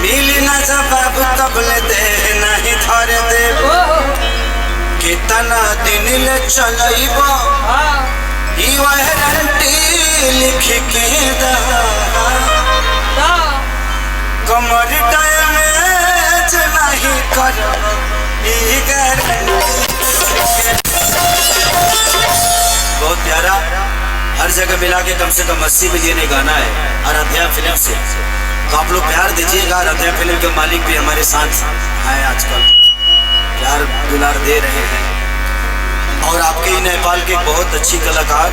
मिली ना जवाब तबले दे नहीं धरे दे कितना दिन ले चलइबो ई वारंटी लिख के दा कमर डैमेज नहीं कर ई गारंटी। बहुत प्यारा, हर जगह मिला के कम से कम 80 मिलियन गाना है आराध्या फिल्म से, तो आप लोग प्यार दीजिएगा। आराध्या फिल्म के मालिक भी हमारे साथ हैं, आजकल प्यार दुलार दे रहे हैं। और आपके ही नेपाल के बहुत अच्छी कलाकार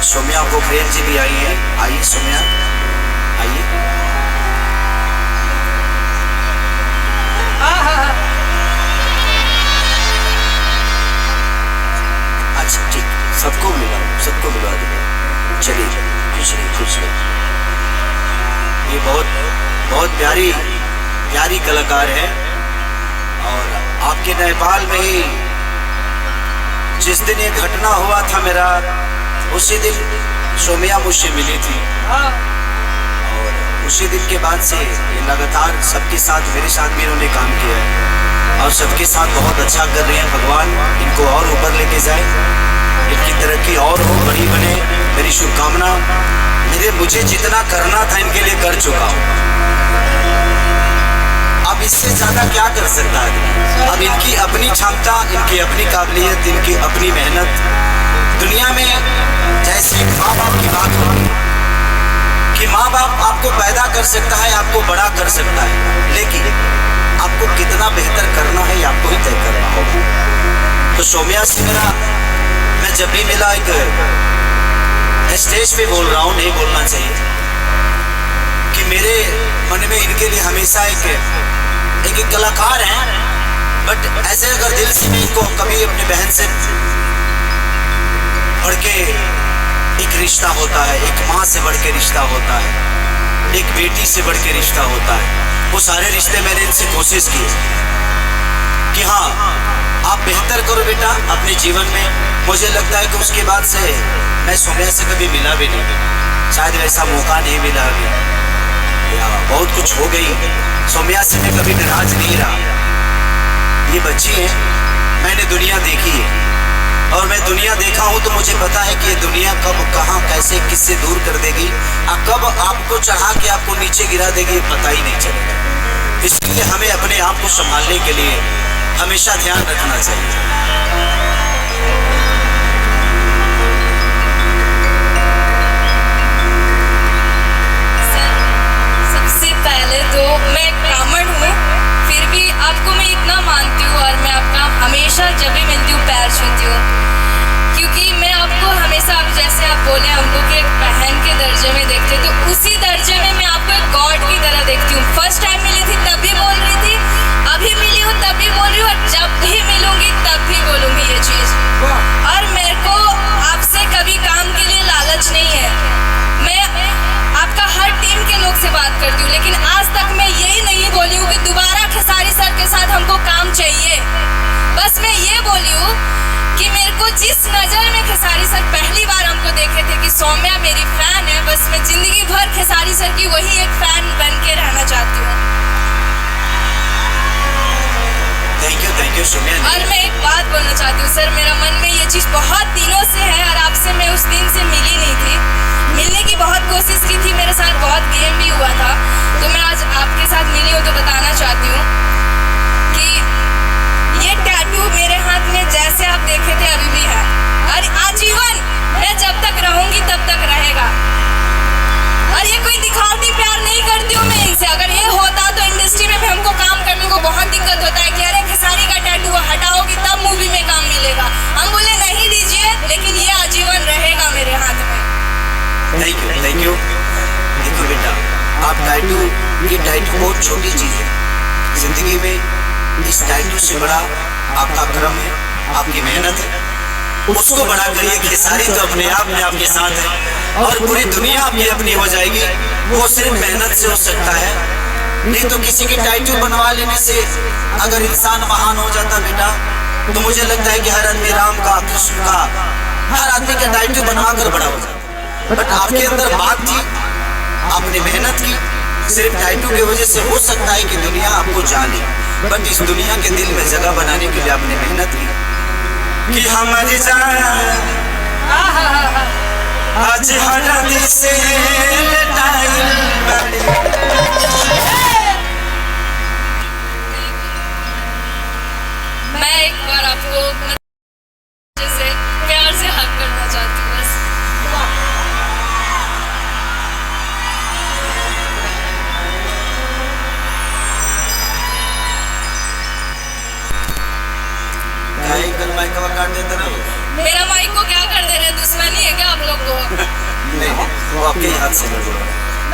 सौम्या पोखरेल जी भी आई हैं। आइए सौम्या, आइए। अच्छा ठीक, सबको मिला देंगे। चलिए खुश रहिए। ये बहुत प्यारी कलाकार है। और आपके नेपाल में ही जिस दिन ये घटना हुआ था मेरा, उसी दिन सौम्या मुझसे मिली थी। और उसी दिन के बाद से ये लगातार सबके साथ, मेरे साथ भी इन्होंने काम किया है और सबके साथ बहुत अच्छा कर रहे हैं। भगवान इनको और ऊपर लेके जाए, इनकी तरक्की और हो, बड़ी बने, मेरी शुभकामना। मुझे जितना करना था इनके लिए कर चुका हूँ, अब इससे ज्यादा क्या कर सकता है। अब इनकी अपनी क्षमता, इनकी अपनी काबिलियत, इनकी अपनी मेहनत। दुनिया में जैसे माँ बाप की बात होगी कि माँ बाप आपको पैदा कर सकता है, आपको बड़ा कर सकता है, लेकिन आपको कितना बेहतर करना है ये आपको ही तय करना होगा। तो सौम्या से मैं जब भी मिला, एक स्टेज पे बोल रहा हूँ, नहीं बोलना चाहिए, कि मेरे मन में इनके लिए हमेशा एक कलाकार हैं, बट ऐसे अगर दिल से भी इनको कभी अपनी बहन से बढ़ के एक रिश्ता होता है, एक माँ से बढ़ के रिश्ता होता है, एक बेटी से बढ़ के रिश्ता होता है, वो सारे रिश्ते मैंने इनसे कोशिश की कि हाँ आप बेहतर करो बेटा अपने जीवन में। मुझे लगता है कि उसके बाद से मैं सौम्या से कभी मिला भी नहीं, शायद वैसा मौका नहीं मिला अभी, बहुत कुछ हो गई। सौम्या से मैं कभी नाराज नहीं रहा। ये बच्ची है, मैंने दुनिया देखी है और मैं दुनिया देखा हूँ, तो मुझे पता है कि ये दुनिया कब, कहाँ, कैसे, किससे दूर कर देगी और कब आपको चढ़ा के आपको नीचे गिरा देगी, पता ही नहीं चलेगा। इसलिए हमें अपने आप को संभालने के लिए हमेशा ध्यान रखना चाहिए। पहले तो मैं ब्राह्मण हूँ, फिर भी आपको मैं इतना मानती हूँ और मैं आपका हमेशा जब भी मिलती हूँ पैर छूती हूँ, क्योंकि मैं आपको हमेशा, आप जैसे आप बोले हमको कि एक बहन के दर्जे में देखते, तो उसी दर्जे में मैं आपको एक गॉड की तरह देखती हूँ। फर्स्ट टाइम मिली थी तब भी बोल रही थी, अभी मिली हूँ तब भी बोल रही हूँ, और जब भी मिलूंगी तब भी बोलूंगी ये चीज़। और मेरे को आपसे कभी काम के लिए लालच नहीं है, मैं आपका हर टीम के लोग से बात करती हूँ, लेकिन आज तक मैं यही नहीं बोली हूँ कि दोबारा खेसारी सर के साथ हमको काम चाहिए। बस मैं ये बोली हूँ कि मेरे को जिस नज़र में खेसारी सर पहली बार हमको देखे थे कि सौम्या मेरी फैन है, बस मैं जिंदगी भर खेसारी सर की वही एक फैन बन के रहना चाहती हूँ। Thank you Soumya. और मैं एक बात बोलना चाहती हूँ सर, मेरा मन में ये चीज़ बहुत दिनों से है और आपसे मैं उस दिन से मिली नहीं थी, मिलने की बहुत कोशिश की थी, मेरे साथ बहुत गेम भी हुआ था, तो मैं आज आपके साथ मिली हूँ तो बताना चाहती हूँ कि ये टैटू मेरे हाथ में जैसे आप देखे थे अभी भी है, और आजीवन मैं जब तक रहूँगी तब तक रहेगा। और ये कोई दिखावटी प्यार नहीं करती हूँ मैं इनसे, अगर ये होता तो इंडस्ट्री में भी हमको काम करने को बहुत दिक्कत होता है कि अरे खेसारी का टैटू हटाओगी तब मूवी में काम मिलेगा। हम बोले नहीं दीजिए, लेकिन ये आजीवन रहेगा मेरे हाथ में। थैंक यू देखो बेटा, आप टैटू, ये टैटू बहुत छोटी चीज़ है जिंदगी में। इस टैटू से बड़ा आपका कर्म है, आपकी मेहनत है, उसको बड़ा करिए। खेसारी तो अपने आप में आपके साथ है और पूरी दुनिया आपकी अपनी हो जाएगी, वो सिर्फ मेहनत से हो सकता है। नहीं तो किसी की टैटू बनवा लेने से अगर इंसान महान हो जाता बेटा, तो मुझे लगता है कि हर आदमी राम का, कृष्ण का, हर आदमी का टैटू बनवा कर बड़ा हो जाता। बट आपके अंदर बात थी, आपने मेहनत की, सिर्फ टैटू की वजह से हो सकता है कि दुनिया आपको जाने, बट इस दुनिया के दिल में जगह बनाने के लिए आपने मेहनत की कि हमारी जान आज हरदी से मैं एक बार आपको जैसे प्यार से हक करना चाहती हूँ बस। माइक काट देते ना, मेरा माइक को क्या कर दे रहे हैं, दुश्मनी है क्या आप लोग को? नहीं, वो आपके हाथ से गड़बड़ है।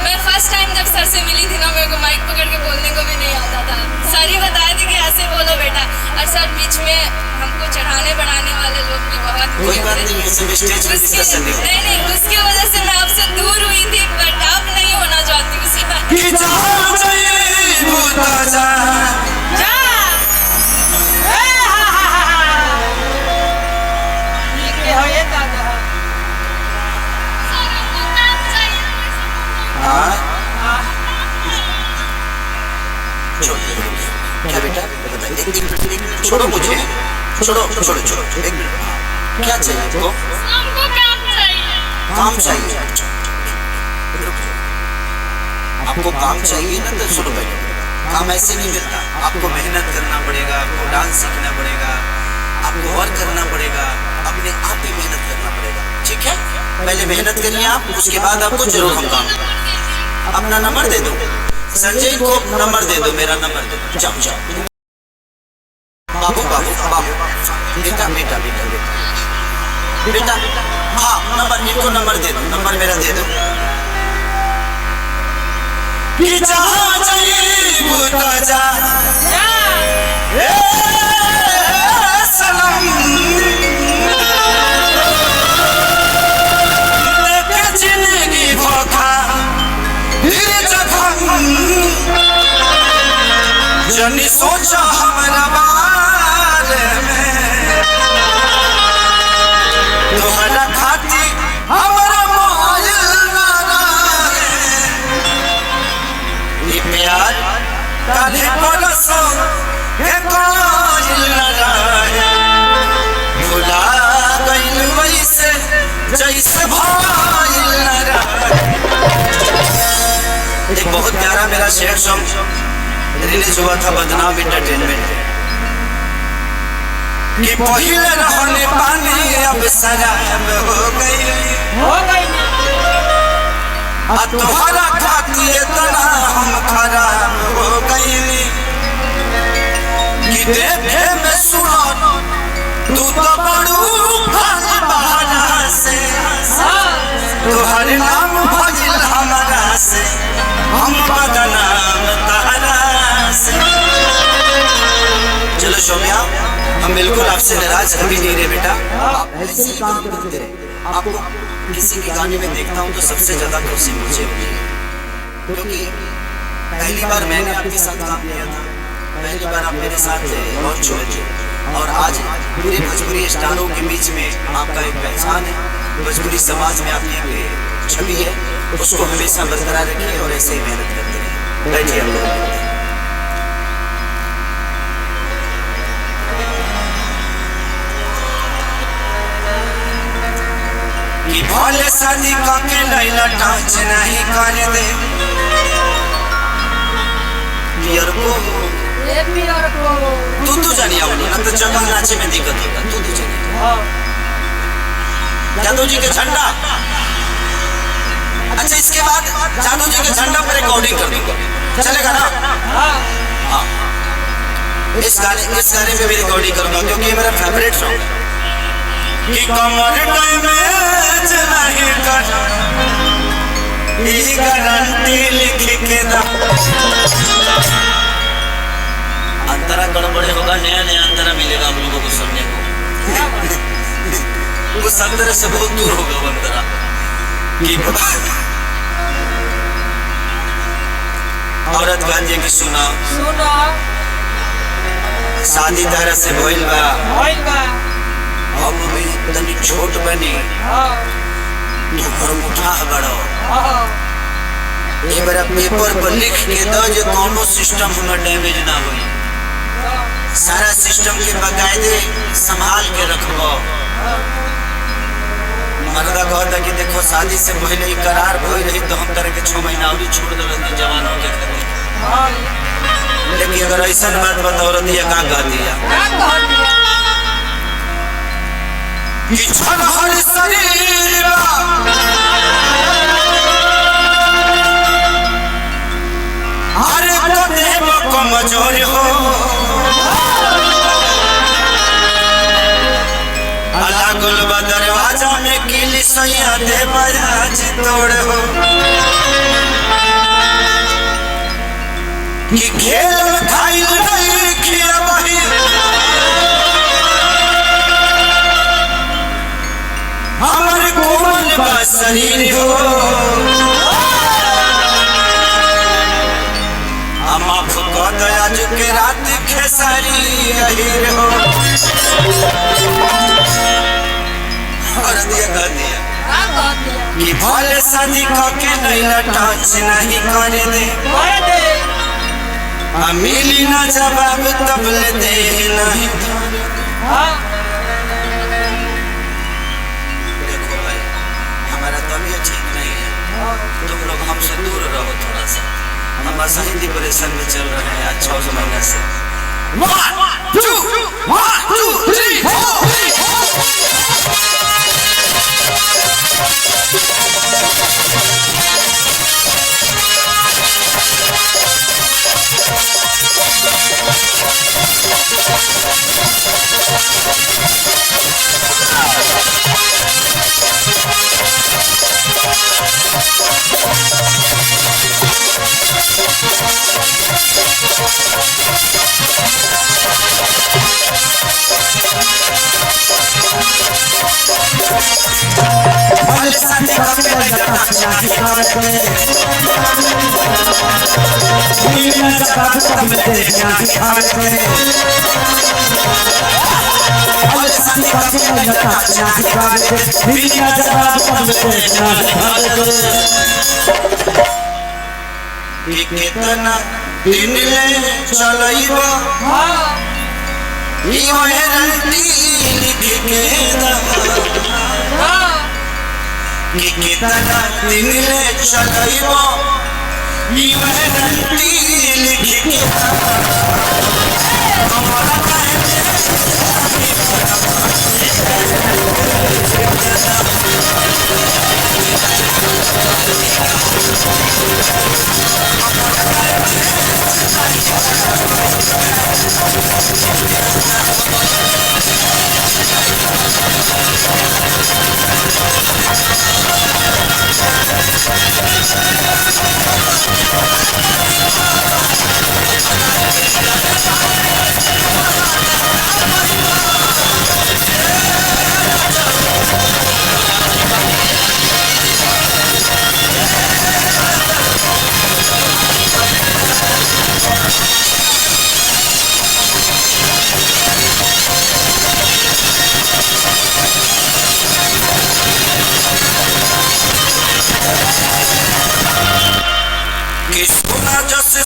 मैं फर्स्ट टाइम जब सर से मिली थी ना, मेरे को माइक पकड़ के बोलने को भी नहीं आता था। सर ही बताए थे कि ऐसे बोलो बेटा, और सर बीच में हमको चढ़ाने बढ़ाने वाले लोग भी बहुत कोई बात नहीं, स्टेज पे डिस्कशन नहीं, उसकी वजह से मैं आपसे दूर हुई थी, बट अब नहीं होना चाहती हूँ सर। क्या बेटा छोड़ो मुझे, छोड़ो छोड़ो छोड़ो, एक मिनट, क्या चाहिए आपको? हमको काम चाहिए। आपको काम चाहिए ना, तो सुनो बेटा, काम ऐसे नहीं मिलता, आपको मेहनत करना पड़ेगा, आपको डांस सीखना पड़ेगा, आपको और करना पड़ेगा, अपने आप ही मेहनत करना पड़ेगा, ठीक है? पहले मेहनत करिए आप, उसके बाद आपको जरूर हम काम। अपना नंबर दे दो, संजय को नंबर दे दो, मेरा नंबर दे दो, जाओ जाओ। बाबू बाबू बाबू, बेटा बेटा बेटा बेटा बेटा, हाँ नंबर, इनको नंबर दे दो, नंबर मेरा दे दो। जिंदगी धोखा जनी सोचा हमारा बारे में, तोहरा खाती हमारा मोयल ना ये प्यार काले परसों के कोयल ना भुला गइल वैसे जैसे भइल ना। एक बहुत प्यारा मेरा शेर सॉन्ग रिलीज हुआ था बदनाम एंटरटेनमेंट कि पहले रहने पानी अब शराब हो गई, तुम्हारा खाती इतना हम खराब हो गई कि देखे में सुनो तू तो बड़ू बहाना से, तुहर नाम भजिल हमारा से, हम बदनाम तारा से। चलो सौम्या, हम बिल्कुल आपसे नाराज कभी नहीं रहे बेटा, आप ऐसे ही काम करते रहे। आपको किसी के गाने में देखता हूँ तो सबसे ज्यादा खुशी मुझे होती है, क्योंकि पहली बार मैंने आपके साथ काम किया था, पहली बार आप मेरे साथ लॉन्च हुए थे, और आज पूरे भोजपुरी स्टारों के बीच में आपका एक पहचान है, भोजपुरी समाज में आपकी एक छवि है, उसको हमेशा बरकरार रखिए और ऐसे ही मेहनत करते रहिए। बैठिए हम लोग। कि भले शादी के लैला टाच नहीं कर दे पियर को तू जानिया ना, तो जगह नाचे में दिक्कत होगा, तू जानिया जादू जी के झंडा। अच्छा, इसके बाद जादू जी के झंडा पर रिकॉर्डिंग कर दूंगा, चलेगा ना? हाँ, इस गाने पे भी रिकॉर्डिंग करूंगा, क्योंकि ये मेरा फेवरेट सॉन्ग है। कि कमर डैमेज नहीं कर ई गारंटी लिख के दा, अंतरा गड़बड़े होगा, नया नया अंतरा मिलेगा आप लोगों को सुनने को। उस अंतरा से बहुत दूर होगा वो अंतरा। औरत गांजे की सुना शादी तरह से भइल बा, अब भी तनी छोट बनी, तू घर मुठा बड़ो, ये बड़ा पेपर पर लिख के दो जो कोनो सिस्टम में डैमेज ना हो, सारा सिस्टम के बकायदे संभाल के रखबो। मर्दा कहता कि देखो शादी से पहले ही करार हो रही तो हम तरह के 6 महीना और छोड़ दे रहे जवान हो के खातिर। लेकिन अगर ऐसा बात बताओ रही है का कह दिया कि छल हर शरीर अरे तो देव कमजोर हो लागल बा दरवाजा में किली सैया दे बजाज तोड़ हो कि खेल खाइल नहीं खिया वही हमर कोमल बा शरीर हो माफ कर दया जो के रात खेसारी अहिर हो और दिया कह दिया कि भले शादी के नहीं टच नहीं करे दे मिली ना जवाब तब ले दे नहीं। देखो भाई हमारा तबीयत ठीक नहीं है, तुम लोग हमसे दूर रहो थोड़ा सा, हम सही डिप्रेशन में चल रहे हैं आज 6 महीने से। 1 2 3 4 कितना दिन ले चलइबो ई ओहरती लिख के कि कितना दिन ले चलइबो ई ओहरती लिख के